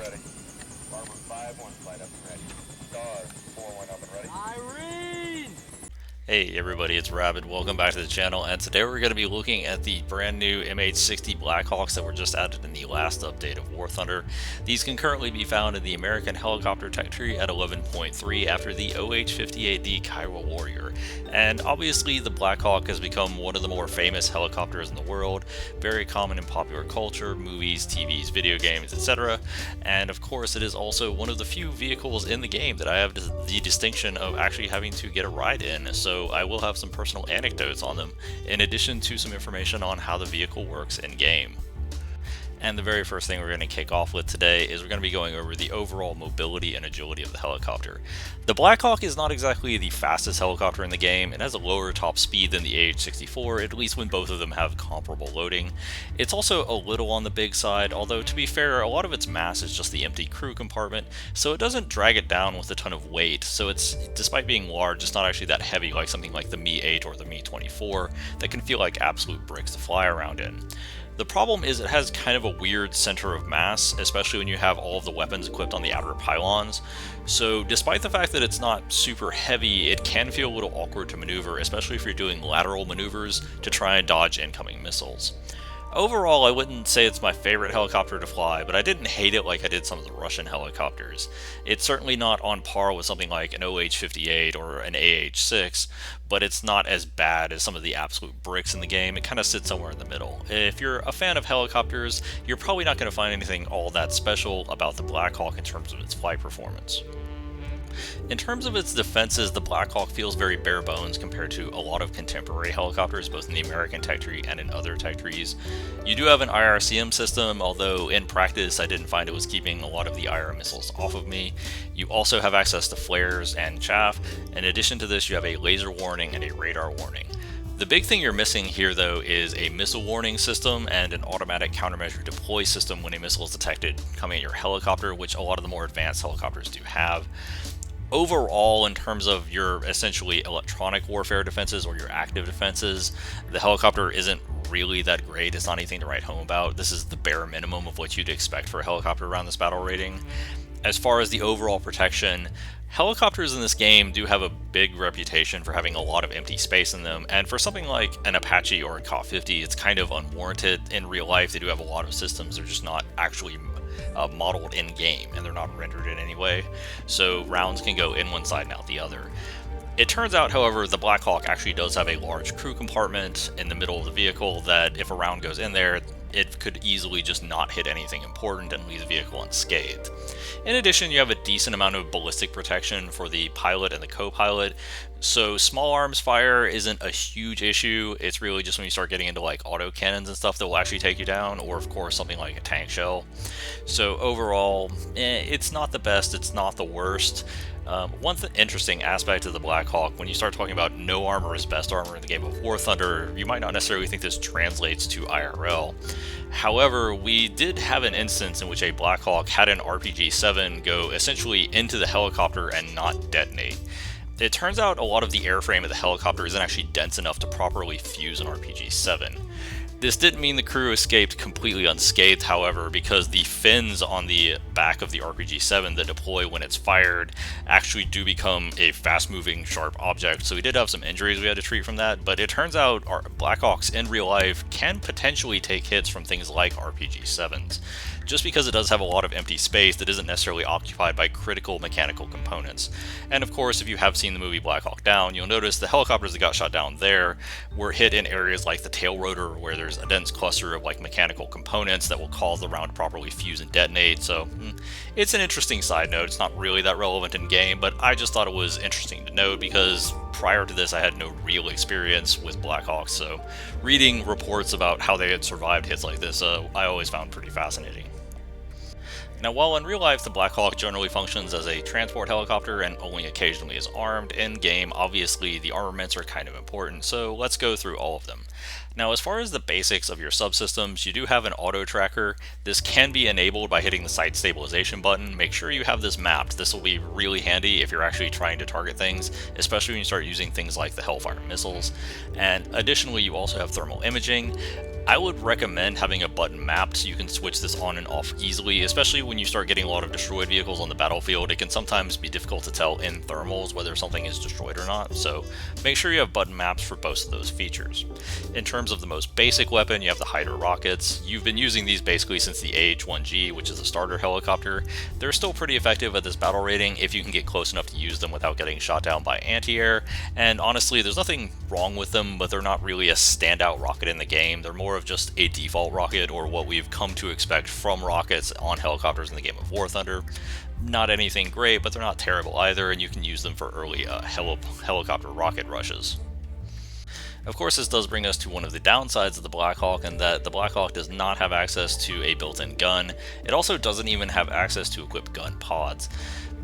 ready. Armor 5-1 flight up and ready. Star 4-1 up and ready. Irene! Hey everybody, it's Rabbit. Welcome back to the channel, and today we're going to be looking at the brand new MH-60 Blackhawks that were just added in the last update of War Thunder. These can currently be found in the American Helicopter Tech Tree at 11.3 after the OH-58D Kiowa Warrior. And obviously the Blackhawk has become one of the more famous helicopters in the world, very common in popular culture, movies, TVs, video games, etc. And of course it is also one of the few vehicles in the game that I have the distinction of actually having to get a ride in. So I will have some personal anecdotes on them, in addition to some information on how the vehicle works in game. And the very first thing we're going to kick off with today is we're going to be going over the overall mobility and agility of the helicopter. The Blackhawk is not exactly the fastest helicopter in the game. It has a lower top speed than the AH-64, at least when both of them have comparable loading. It's also a little on the big side, although to be fair, a lot of its mass is just the empty crew compartment, so it doesn't drag it down with a ton of weight. So it's, despite being large, it's not actually that heavy like something like the Mi-8 or the Mi-24 that can feel like absolute bricks to fly around in. The problem is it has kind of a weird center of mass, especially when you have all of the weapons equipped on the outer pylons. So despite the fact that it's not super heavy, it can feel a little awkward to maneuver, especially if you're doing lateral maneuvers to try and dodge incoming missiles. Overall, I wouldn't say it's my favorite helicopter to fly, but I didn't hate it like I did some of the Russian helicopters. It's certainly not on par with something like an OH-58 or an AH-6, but it's not as bad as some of the absolute bricks in the game. It kind of sits somewhere in the middle. If you're a fan of helicopters, you're probably not going to find anything all that special about the Blackhawk in terms of its flight performance. In terms of its defenses, the Blackhawk feels very bare bones compared to a lot of contemporary helicopters, both in the American tech tree and in other tech trees. You do have an IRCM system, although in practice I didn't find it was keeping a lot of the IR missiles off of me. You also have access to flares and chaff. In addition to this, you have a laser warning and a radar warning. The big thing you're missing here, though, is a missile warning system and an automatic countermeasure deploy system when a missile is detected coming at your helicopter, which a lot of the more advanced helicopters do have. Overall, in terms of your essentially electronic warfare defenses or your active defenses, the helicopter isn't really that great. It's not anything to write home about. This is the bare minimum of what you'd expect for a helicopter around this battle rating. As far as the overall protection, helicopters in this game do have a big reputation for having a lot of empty space in them, and for something like an Apache or a Ka-50, it's kind of unwarranted. In real life, they do have a lot of systems, they're just not actually modeled in game, and they're not rendered in any way, so rounds can go in one side and out the other. It turns out, however, the Blackhawk actually does have a large crew compartment in the middle of the vehicle that if a round goes in there, it could easily just not hit anything important and leave the vehicle unscathed. In addition, you have a decent amount of ballistic protection for the pilot and the co-pilot, so small arms fire isn't a huge issue. It's really just when you start getting into like auto cannons and stuff that will actually take you down, or of course something like a tank shell. So overall, it's not the best, it's not the worst. One interesting aspect of the Blackhawk, when you start talking about no armor is best armor in the game of War Thunder, you might not necessarily think this translates to IRL. However, we did have an instance in which a Blackhawk had an RPG-7 go essentially into the helicopter and not detonate. It turns out a lot of the airframe of the helicopter isn't actually dense enough to properly fuse an RPG-7. This didn't mean the crew escaped completely unscathed, however, because the fins on the back of the RPG-7 that deploy when it's fired actually do become a fast-moving, sharp object, so we did have some injuries we had to treat from that, but it turns out our Blackhawks in real life can potentially take hits from things like RPG-7s. Just because it does have a lot of empty space that isn't necessarily occupied by critical mechanical components. And of course, if you have seen the movie Black Hawk Down, you'll notice the helicopters that got shot down there were hit in areas like the tail rotor, where there's a dense cluster of like mechanical components that will cause the round to properly fuse and detonate. So it's an interesting side note. It's not really that relevant in game, but I just thought it was interesting to note because prior to this I had no real experience with Blackhawks, so reading reports about how they had survived hits like this I always found pretty fascinating. Now, while in real life the Blackhawk generally functions as a transport helicopter and only occasionally is armed, in game obviously the armaments are kind of important, so let's go through all of them. Now, as far as the basics of your subsystems, you do have an auto tracker. This can be enabled by hitting the sight stabilization button. Make sure you have this mapped. This will be really handy if you're actually trying to target things, especially when you start using things like the Hellfire missiles. And additionally, you also have thermal imaging. I would recommend having a button mapped so you can switch this on and off easily, especially when you start getting a lot of destroyed vehicles on the battlefield. It can sometimes be difficult to tell in thermals whether something is destroyed or not, so make sure you have button maps for both of those features. In terms of the most basic weapon, you have the Hydra rockets. You've been using these basically since the AH-1G, which is a starter helicopter. They're still pretty effective at this battle rating if you can get close enough to use them without getting shot down by anti-air, and honestly, there's nothing wrong with them, but they're not really a standout rocket in the game. They're more of just a default rocket, or what we've come to expect from rockets on helicopters in the game of War Thunder. Not anything great, but they're not terrible either, and you can use them for early helicopter rocket rushes. Of course, this does bring us to one of the downsides of the Blackhawk, and that the Blackhawk does not have access to a built-in gun. It also doesn't even have access to equipped gun pods.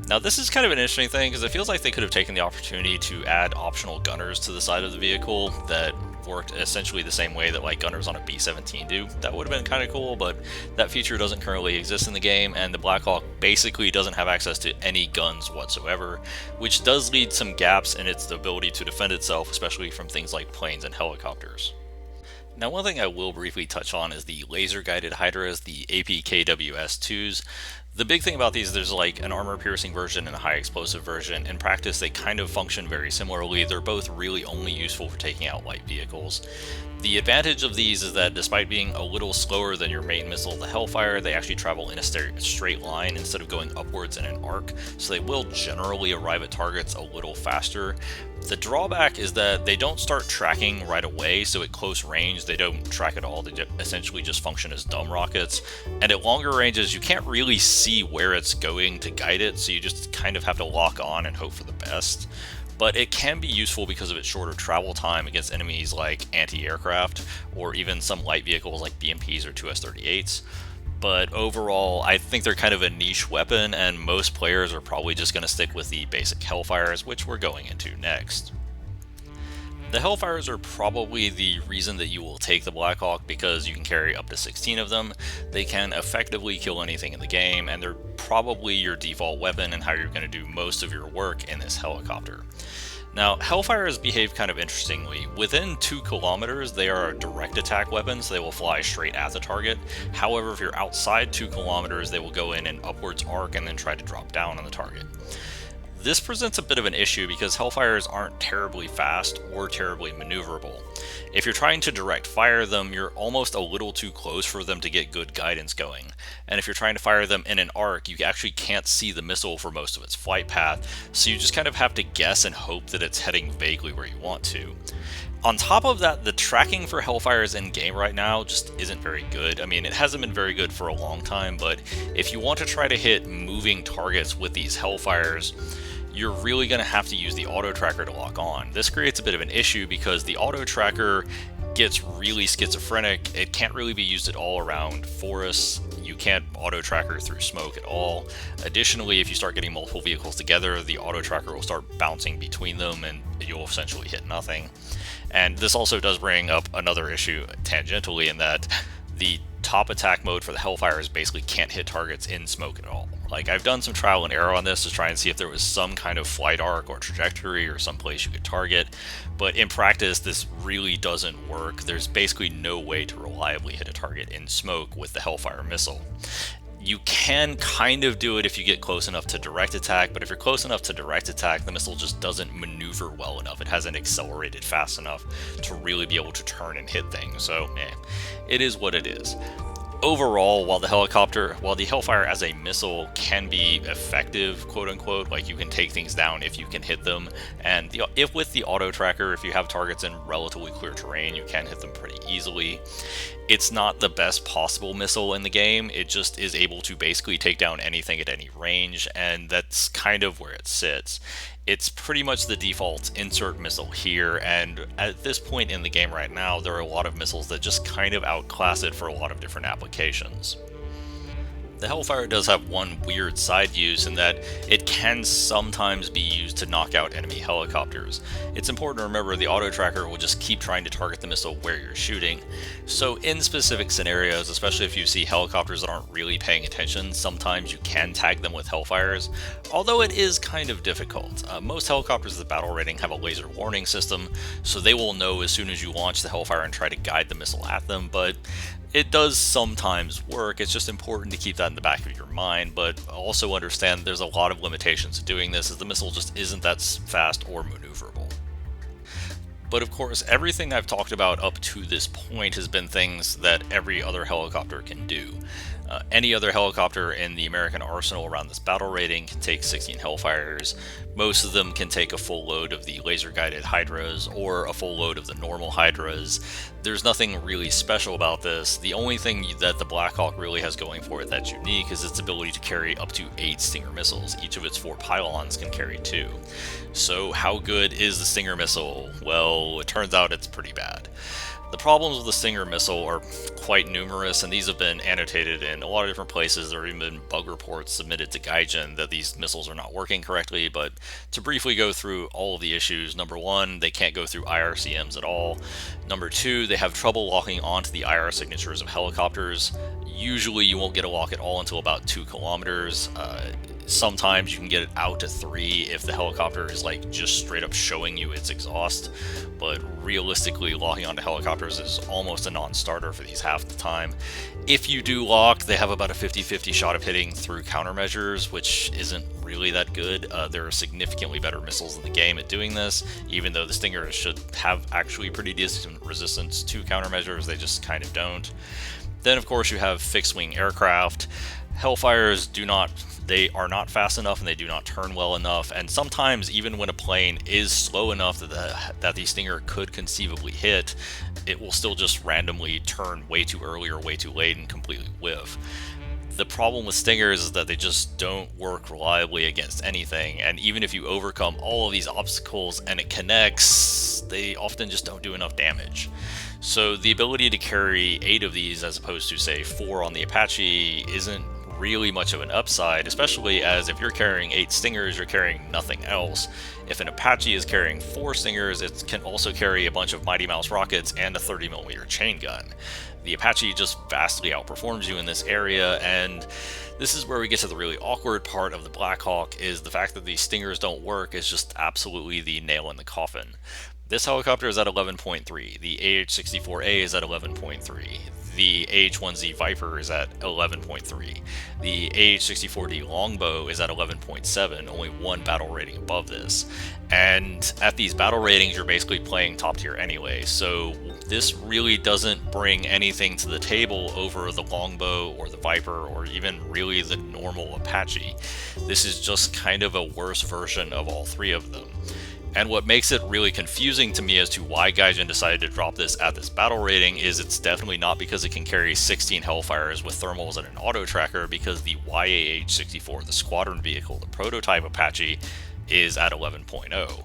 Now, this is kind of an interesting thing because it feels like they could have taken the opportunity to add optional gunners to the side of the vehicle that worked essentially the same way that like gunners on a B-17 do. That would have been kind of cool, but that feature doesn't currently exist in the game, and the Blackhawk basically doesn't have access to any guns whatsoever, which does lead some gaps in its ability to defend itself, especially from things like planes and helicopters. Now, one thing I will briefly touch on is the laser-guided Hydras, the APKWS-2s. The big thing about these, there's like an armor-piercing version and a high-explosive version. In practice, they kind of function very similarly. They're both really only useful for taking out light vehicles. The advantage of these is that despite being a little slower than your main missile, the Hellfire, they actually travel in a straight line instead of going upwards in an arc, so they will generally arrive at targets a little faster. The drawback is that they don't start tracking right away, so at close range they don't track at all. They essentially just function as dumb rockets, and at longer ranges you can't really see where it's going to guide it, so you just kind of have to lock on and hope for the best. But it can be useful because of its shorter travel time against enemies like anti-aircraft, or even some light vehicles like BMPs or 2S-38s. But overall, I think they're kind of a niche weapon, and most players are probably just going to stick with the basic Hellfires, which we're going into next. The Hellfires are probably the reason that you will take the Blackhawk because you can carry up to 16 of them. They can effectively kill anything in the game, and they're probably your default weapon and how you're going to do most of your work in this helicopter. Now, Hellfires behave kind of interestingly. Within 2 kilometers, they are a direct attack weapon, so they will fly straight at the target. However, if you're outside 2 kilometers, they will go in an upwards arc and then try to drop down on the target. This presents a bit of an issue because Hellfires aren't terribly fast or terribly maneuverable. If you're trying to direct fire them, you're almost a little too close for them to get good guidance going. And if you're trying to fire them in an arc, you actually can't see the missile for most of its flight path, so you just kind of have to guess and hope that it's heading vaguely where you want to. On top of that, the tracking for Hellfires in game right now just isn't very good. I mean, it hasn't been very good for a long time, but if you want to try to hit moving targets with these Hellfires, you're really going to have to use the auto tracker to lock on. This creates a bit of an issue because the auto tracker gets really schizophrenic. It can't really be used at all around forests. You can't auto tracker through smoke at all. Additionally, if you start getting multiple vehicles together, the auto tracker will start bouncing between them and you'll essentially hit nothing. And this also does bring up another issue tangentially in that the top attack mode for the Hellfires basically can't hit targets in smoke at all. Like, I've done some trial and error on this to try and see if there was some kind of flight arc or trajectory or some place you could target, but in practice this really doesn't work. There's basically no way to reliably hit a target in smoke with the Hellfire missile. You can kind of do it if you get close enough to direct attack, but if you're close enough to direct attack, the missile just doesn't maneuver well enough. It hasn't accelerated fast enough to really be able to turn and hit things, so it is what it is. Overall, while the Hellfire as a missile can be effective, quote unquote, like you can take things down if you can hit them, and if with the auto tracker, if you have targets in relatively clear terrain, you can hit them pretty easily. It's not the best possible missile in the game. It just is able to basically take down anything at any range, and that's kind of where it sits. It's pretty much the default insert missile here, and at this point in the game right now, there are a lot of missiles that just kind of outclass it for a lot of different applications. The Hellfire does have one weird side use in that it can sometimes be used to knock out enemy helicopters. It's important to remember the auto tracker will just keep trying to target the missile where you're shooting. So in specific scenarios, especially if you see helicopters that aren't really paying attention, sometimes you can tag them with Hellfires, although it is kind of difficult. Most helicopters with battle rating have a laser warning system, so they will know as soon as you launch the Hellfire and try to guide the missile at them, but it does sometimes work. It's just important to keep that in the back of your mind, but also understand there's a lot of limitations to doing this, as the missile just isn't that fast or maneuverable. But of course, everything I've talked about up to this point has been things that every other helicopter can do. Any other helicopter in the American arsenal around this battle rating can take 16 Hellfires. Most of them can take a full load of the laser-guided Hydras or a full load of the normal Hydras. There's nothing really special about this. The only thing that the Blackhawk really has going for it that's unique is its ability to carry up to 8 Stinger missiles. Each of its 4 pylons can carry 2. So how good is the Stinger missile? Well, it turns out it's pretty bad. The problems with the Stinger missile are quite numerous, and these have been annotated in a lot of different places. There have even been bug reports submitted to Gaijin that these missiles are not working correctly, but to briefly go through all of the issues, number 1, they can't go through IRCMs at all. Number 2, they have trouble locking onto the IR signatures of helicopters. Usually you won't get a lock at all until about 2 kilometers. Sometimes you can get it out to 3 if the helicopter is like just straight up showing you its exhaust, but realistically locking onto helicopters is almost a non-starter for these half the time. If you do lock, they have about a 50-50 shot of hitting through countermeasures, which isn't really that good. There are significantly better missiles in the game at doing this, even though the Stingers should have actually pretty decent resistance to countermeasures, they just kind of don't. Then of course you have fixed-wing aircraft. Hellfires they are not fast enough and they do not turn well enough, and sometimes even when a plane is slow enough that the Stinger could conceivably hit, it will still just randomly turn way too early or way too late and completely whiff. The problem with Stingers is that they just don't work reliably against anything, and even if you overcome all of these obstacles and it connects, they often just don't do enough damage. So the ability to carry 8 of these as opposed to say 4 on the Apache isn't really much of an upside, especially as if you're carrying 8 Stingers, you're carrying nothing else. If an Apache is carrying 4 Stingers, it can also carry a bunch of Mighty Mouse rockets and a 30mm chain gun. The Apache just vastly outperforms you in this area, and this is where we get to the really awkward part of the Blackhawk, is the fact that these Stingers don't work is just absolutely the nail in the coffin. This helicopter is at 11.3, the AH-64A is at 11.3, the AH-1Z Viper is at 11.3, the AH-64D Longbow is at 11.7, only 1 battle rating above this. And at these battle ratings, you're basically playing top tier anyway, so this really doesn't bring anything to the table over the Longbow or the Viper or even really the normal Apache. This is just kind of a worse version of all 3 of them. And what makes it really confusing to me as to why Gaijin decided to drop this at this battle rating is it's definitely not because it can carry 16 Hellfires with thermals and an auto tracker, because the YAH-64, the squadron vehicle, the prototype Apache, is at 11.0.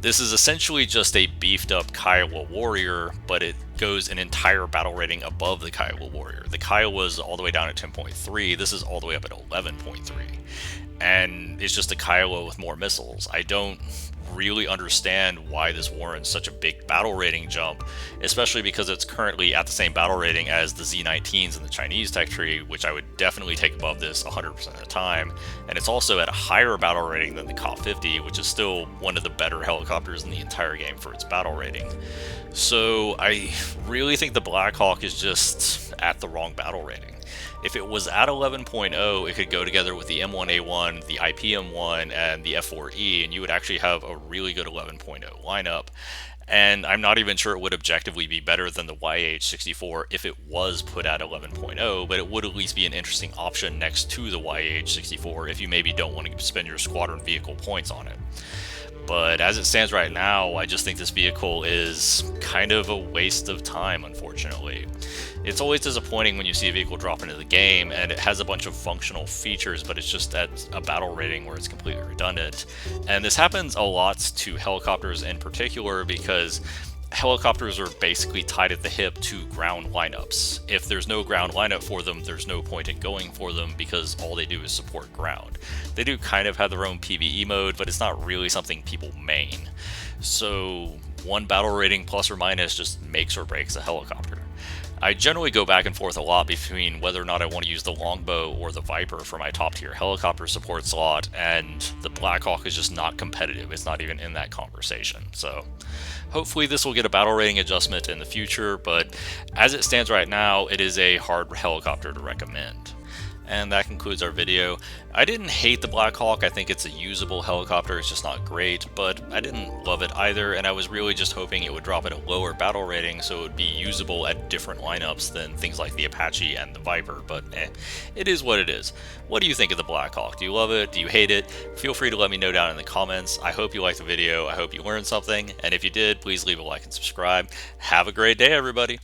This is essentially just a beefed up Kiowa Warrior, but it goes an entire battle rating above the Kiowa Warrior. The Kiowa's all the way down at 10.3, this is all the way up at 11.3. And it's just a Kiowa with more missiles. I don't really understand why this warrants such a big battle rating jump, especially because it's currently at the same battle rating as the Z-19s in the Chinese tech tree, which I would definitely take above this 100% of the time, and it's also at a higher battle rating than the KOP-50, which is still one of the better helicopters in the entire game for its battle rating. So I really think the Blackhawk is just at the wrong battle rating. If it was at 11.0, it could go together with the M1A1, the IPM1, and the F4E, and you would actually have a really good 11.0 lineup. And I'm not even sure it would objectively be better than the YAH-64 if it was put at 11.0, but it would at least be an interesting option next to the YAH-64 if you maybe don't want to spend your squadron vehicle points on it. But as it stands right now, I just think this vehicle is kind of a waste of time, unfortunately. It's always disappointing when you see a vehicle drop into the game and it has a bunch of functional features, but it's just at a battle rating where it's completely redundant. And this happens a lot to helicopters in particular, because helicopters are basically tied at the hip to ground lineups. If there's no ground lineup for them, there's no point in going for them because all they do is support ground. They do kind of have their own PvE mode, but it's not really something people main. So one battle rating plus or minus just makes or breaks a helicopter. I generally go back and forth a lot between whether or not I want to use the Longbow or the Viper for my top tier helicopter support slot, and the Blackhawk is just not competitive. It's not even in that conversation. So hopefully this will get a battle rating adjustment in the future, but as it stands right now, it is a hard helicopter to recommend. And that concludes our video. I didn't hate the Blackhawk. I think it's a usable helicopter. It's just not great, but I didn't love it either, and I was really just hoping it would drop at a lower battle rating so it would be usable at different lineups than things like the Apache and the Viper, but it is what it is. What do you think of the Blackhawk? Do you love it? Do you hate it? Feel free to let me know down in the comments. I hope you liked the video. I hope you learned something, and if you did, please leave a like and subscribe. Have a great day, everybody.